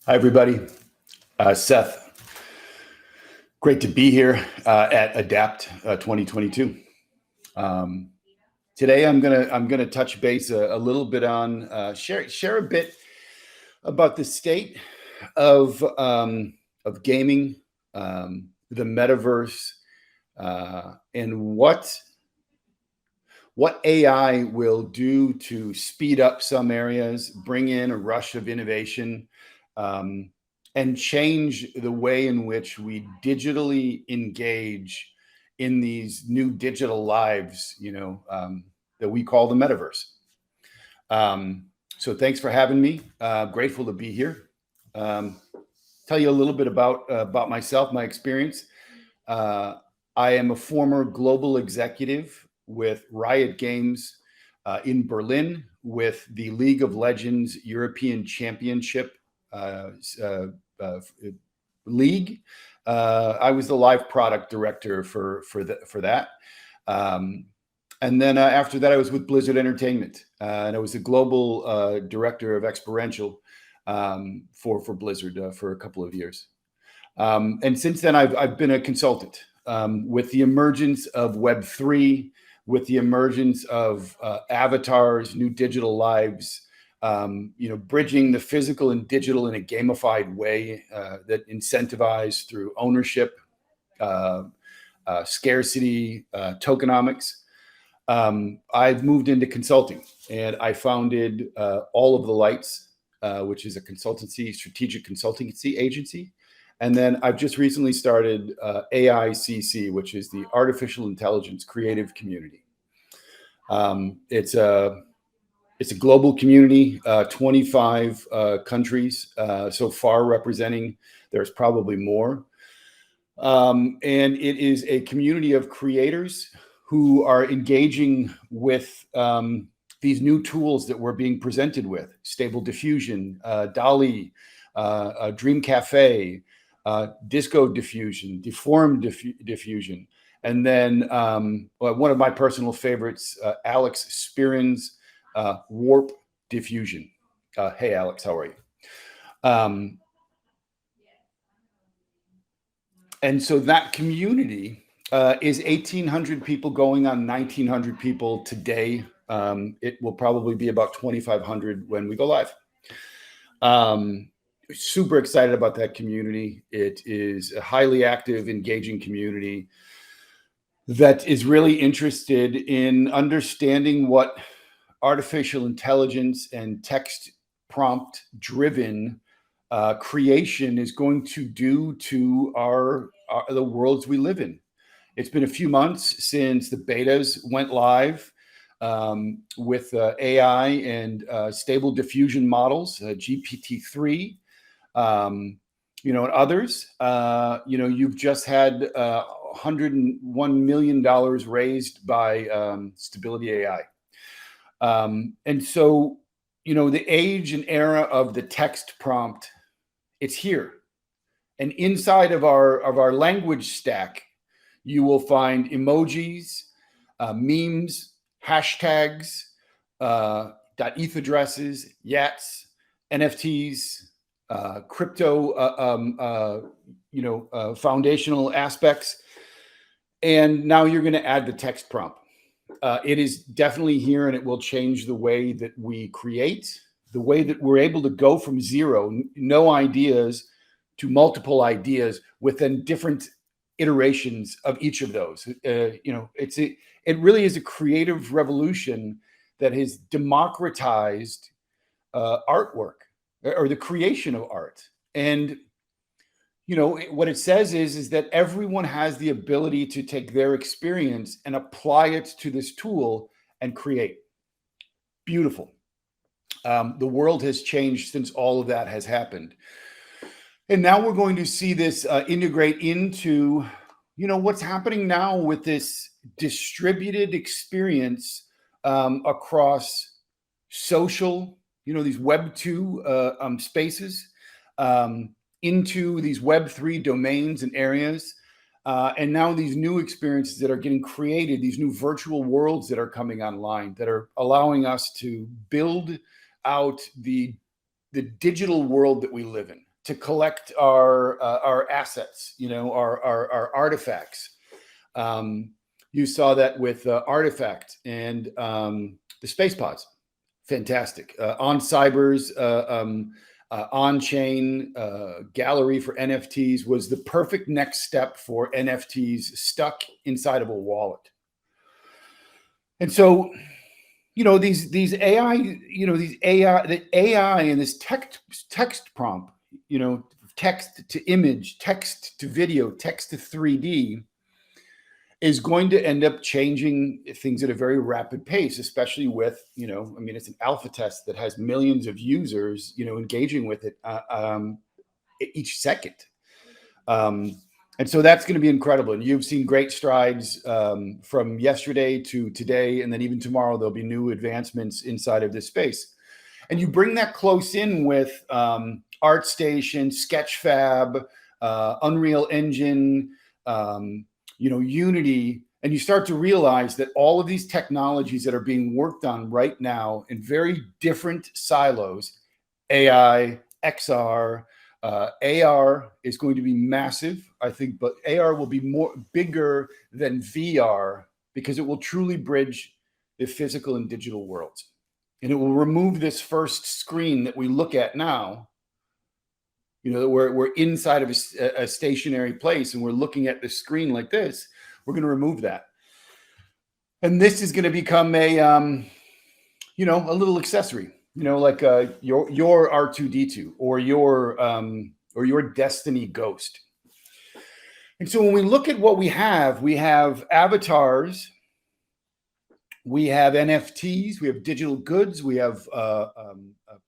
Hi, everybody. Seth, great to be here at Adapt 2022. Today, I'm gonna touch base a little bit on share a bit about the state of gaming, the metaverse, and what AI will do to speed up some areas, bring in a rush of innovation, and change the way in which we digitally engage in these new digital lives, that we call the metaverse. So thanks for having me. Grateful to be here. Tell you a little bit about myself, my experience. I am a former global executive with Riot Games in Berlin, with the League of Legends European Championship league. I was the live product director for that. And then after that, I was with Blizzard Entertainment, and I was the global director of experiential for Blizzard for a couple of years. And since then, I've been a consultant with the emergence of Web3, with the emergence of avatars, new digital lives, bridging the physical and digital in a gamified way that incentivized through ownership, scarcity, tokenomics. I've moved into consulting, and I founded All of the Lights, which is a strategic consultancy agency. And then I've just recently started AICC, which is the Artificial Intelligence Creative Community. It's a global community, 25 countries so far representing. There's probably more. And it is a community of creators who are engaging with these new tools that we're being presented with: Stable Diffusion, DALL-E, Dream Cafe, Disco Diffusion, Deformed Diffusion, and then one of my personal favorites, Alex Spirin's Warp Diffusion. Hey, Alex, how are you? And so that community is 1,800 people going on 1,900 people today. It will probably be about 2,500 when we go live. Super excited about that community. It is a highly active, engaging community that is really interested in understanding what artificial intelligence and text prompt driven creation is going to do to the worlds we live in. It's been a few months since the betas went live with AI and stable diffusion models, GPT-3, and others. You've just had $101 million raised by Stability AI. And so, the age and era of the text prompt, it's here. And inside of our language stack, you will find emojis, memes, hashtags, .eth addresses, YATs, NFTs, crypto, foundational aspects. And now you're going to add the text prompt. It is definitely here, and it will change the way that we create, the way that we're able to go from zero, no ideas, to multiple ideas within different iterations of each of those. It really is a creative revolution that has democratized artwork or the creation of art. And what it says is that everyone has the ability to take their experience and apply it to this tool and create. Beautiful. The world has changed since all of that has happened. And now we're going to see this integrate into, what's happening now with this distributed experience across social, these Web2 spaces, into these Web3 domains and areas. And now these new experiences that are getting created, these new virtual worlds that are coming online, that are allowing us to build out the digital world that we live in. to collect our assets, our artifacts. You saw that with Artifact and the space pods. Fantastic. On Cybers, on-chain gallery for NFTs was the perfect next step for NFTs stuck inside of a wallet. And so, these AI, the AI and this text prompt, text to image, text to video, text to 3D is going to end up changing things at a very rapid pace, especially with, it's an alpha test that has millions of users, engaging with it each second. And so that's going to be incredible. And you've seen great strides from yesterday to today. And then even tomorrow, there'll be new advancements inside of this space. And you bring that close in with ArtStation, Sketchfab, Unreal Engine, Unity, and you start to realize that all of these technologies that are being worked on right now in very different silos, AI, XR, AR is going to be massive, I think, but AR will be bigger than VR because it will truly bridge the physical and digital worlds. And it will remove this first screen that we look at now. We're inside of a stationary place and we're looking at the screen like this. We're going to remove that. And this is going to become a little accessory, like your R2D2 or your Destiny Ghost. And so when we look at what we have avatars, we have NFTs, we have digital goods, we have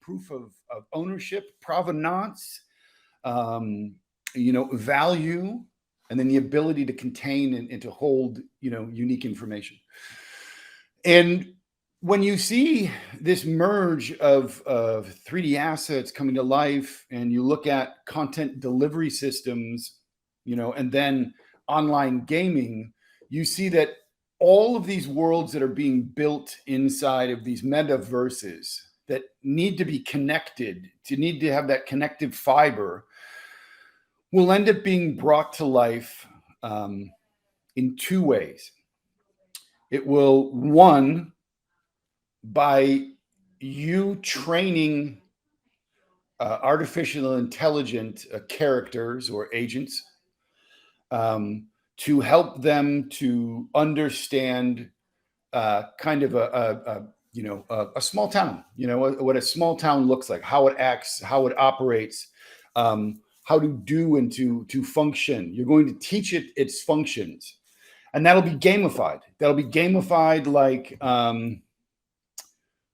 proof of ownership, provenance, value, and then the ability to contain and to hold, unique information. And when you see this merge of 3D assets coming to life, and you look at content delivery systems, and then online gaming, you see that all of these worlds that are being built inside of these metaverses that need to be connected, need to have that connective fiber, will end up being brought to life in two ways. It will, one, by you training artificial intelligent characters or agents to help them to understand kind of a small town, what a small town looks like, how it acts, how it operates, how to do and to function. You're going to teach it its functions, and that'll be gamified. That'll be gamified like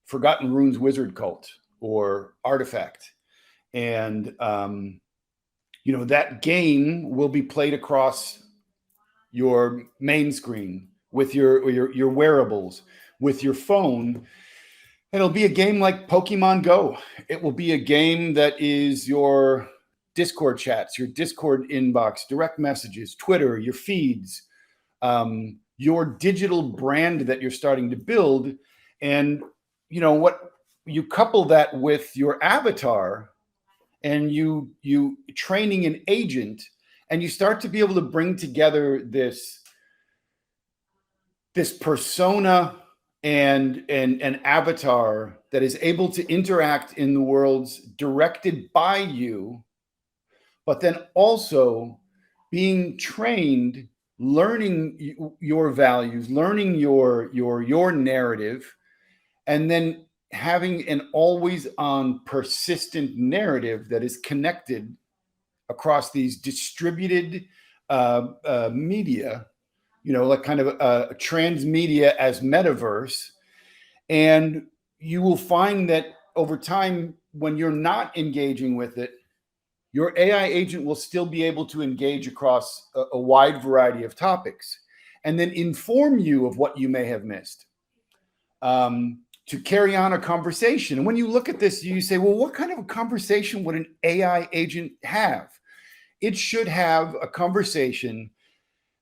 Forgotten Runes Wizard Cult or Artifact. And, that game will be played across your main screen with your wearables, with your phone. It'll be a game like Pokemon Go. It will be a game that is your Discord chats, your Discord inbox, direct messages, Twitter, your feeds, your digital brand that you're starting to build. And what you couple that with your avatar and you training an agent, and you start to be able to bring together this persona and an avatar that is able to interact in the worlds directed by you, but then also being trained, learning your values, learning your narrative, and then having an always on persistent narrative that is connected across these distributed media, like kind of a transmedia as metaverse. And you will find that over time, when you're not engaging with it, your AI agent will still be able to engage across a wide variety of topics and then inform you of what you may have missed, to carry on a conversation. And when you look at this, you say, well, what kind of a conversation would an AI agent have? It should have a conversation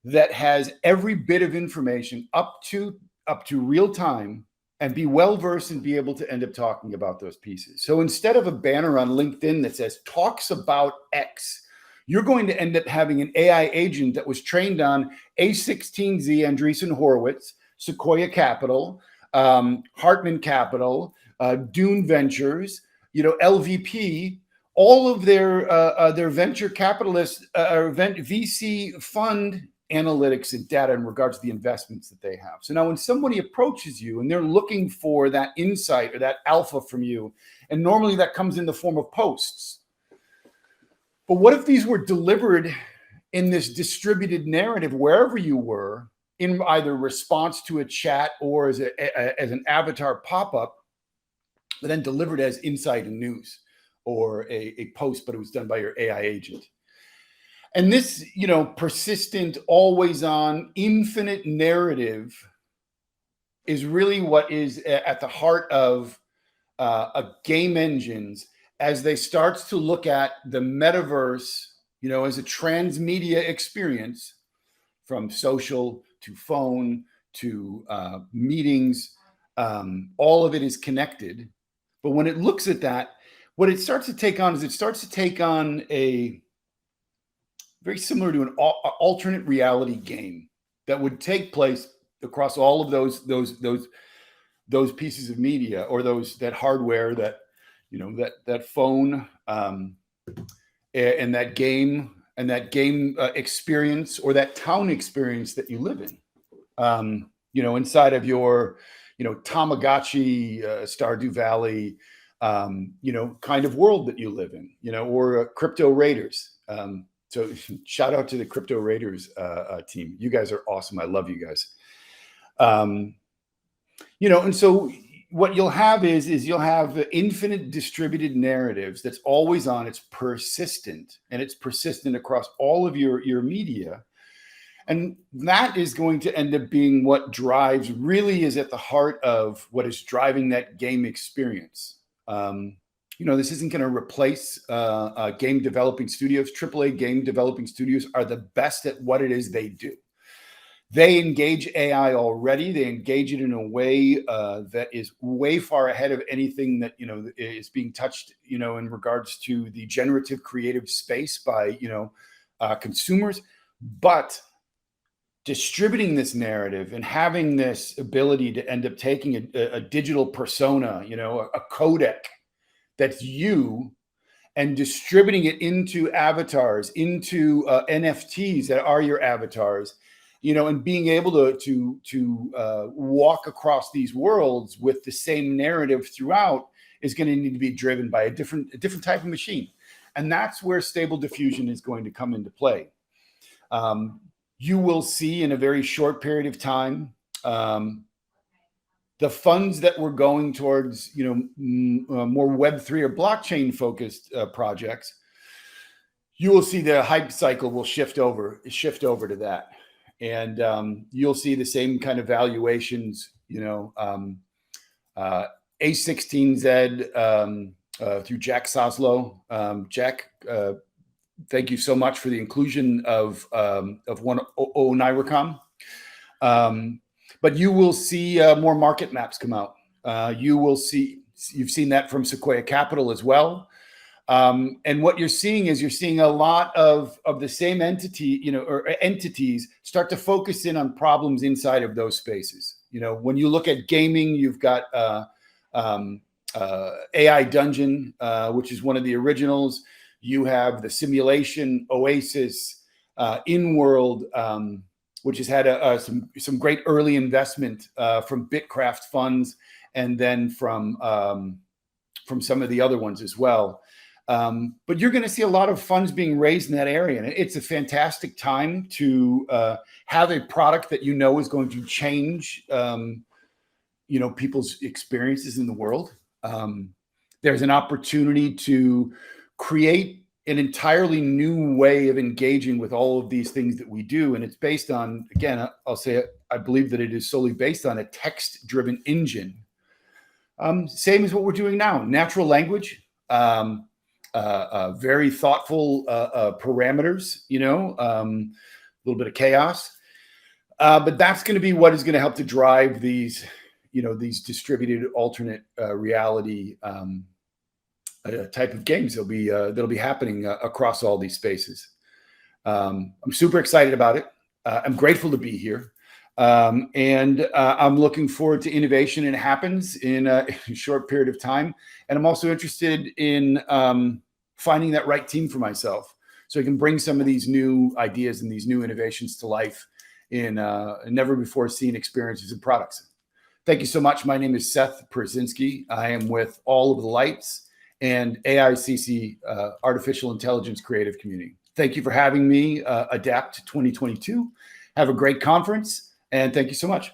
that has every bit of information up to real time and be well-versed and be able to end up talking about those pieces. So instead of a banner on LinkedIn that says talks about X, you're going to end up having an AI agent that was trained on A16Z, Andreessen Horowitz, Sequoia Capital, Hartman Capital, Dune Ventures, LVP, all of their venture capitalists, VC fund analytics and data in regards to the investments that they have. So now when somebody approaches you and they're looking for that insight or that alpha from you, and normally that comes in the form of posts. But what if these were delivered in this distributed narrative wherever you were, in either response to a chat or as an avatar pop-up, but then delivered as insight and news or a post, but it was done by your AI agent? And this, persistent, always on, infinite narrative is really what is at the heart of game engines as they start to look at the metaverse, as a transmedia experience, from social to phone to meetings. All of it is connected. But when it looks at that, what it starts to take on is a very similar to an alternate reality game that would take place across all of those pieces of media, or that hardware, that that phone, and that game experience, or that town experience that you live in, inside of your Tamagotchi, Stardew Valley, kind of world that you live in, or Crypto Raiders. So shout out to the Crypto Raiders team. You guys are awesome. I love you guys. And so what you'll have is you'll have infinite distributed narratives that's always on. It's persistent, and it's persistent across all of your media. And that is going to end up being what really is at the heart of what is driving that game experience. This isn't going to replace game developing studios. AAA game developing studios are the best at what it is they do. They engage AI already. They engage it in a way that is way far ahead of anything that is being touched, in regards to the generative creative space by consumers. But distributing this narrative and having this ability to end up taking a digital persona, a codec that's you, and distributing it into avatars, into NFTs that are your avatars, and being able to walk across these worlds with the same narrative throughout is going to need to be driven by a different type of machine. And that's where Stable Diffusion is going to come into play. You will see in a very short period of time, the funds that were going towards, more Web3 or blockchain focused projects, you will see the hype cycle will shift over to that. And you'll see the same kind of valuations, A16Z through Jack Soslow. Jack, thank you so much for the inclusion of 100 Nyricom. But you will see more market maps come out. You've seen that from Sequoia Capital as well. And what you're seeing a lot of the same entity, or entities start to focus in on problems inside of those spaces. When you look at gaming, you've got AI Dungeon, which is one of the originals. You have the simulation Oasis, InWorld, which has had some great early investment from Bitcraft funds, and then from some of the other ones as well. But you're going to see a lot of funds being raised in that area, and it's a fantastic time to have a product that is going to change people's experiences in the world. There's an opportunity to create an entirely new way of engaging with all of these things that we do. And it's based on, again, I'll say it, I believe that it is solely based on a text-driven engine. Same as what we're doing now, natural language, very thoughtful parameters, a little bit of chaos. But that's going to be what is going to help to drive these these distributed alternate reality type of games that'll be happening across all these spaces. I'm super excited about it. I'm grateful to be here. And I'm looking forward to innovation, and it happens in a short period of time. And I'm also interested in finding that right team for myself, so I can bring some of these new ideas and these new innovations to life in never before seen experiences and products. Thank you so much. My name is Seth Pyrzynski. I am with All of the Lights and AICC, Artificial Intelligence Creative Community. Thank you for having me, Adapt 2022. Have a great conference, and thank you so much.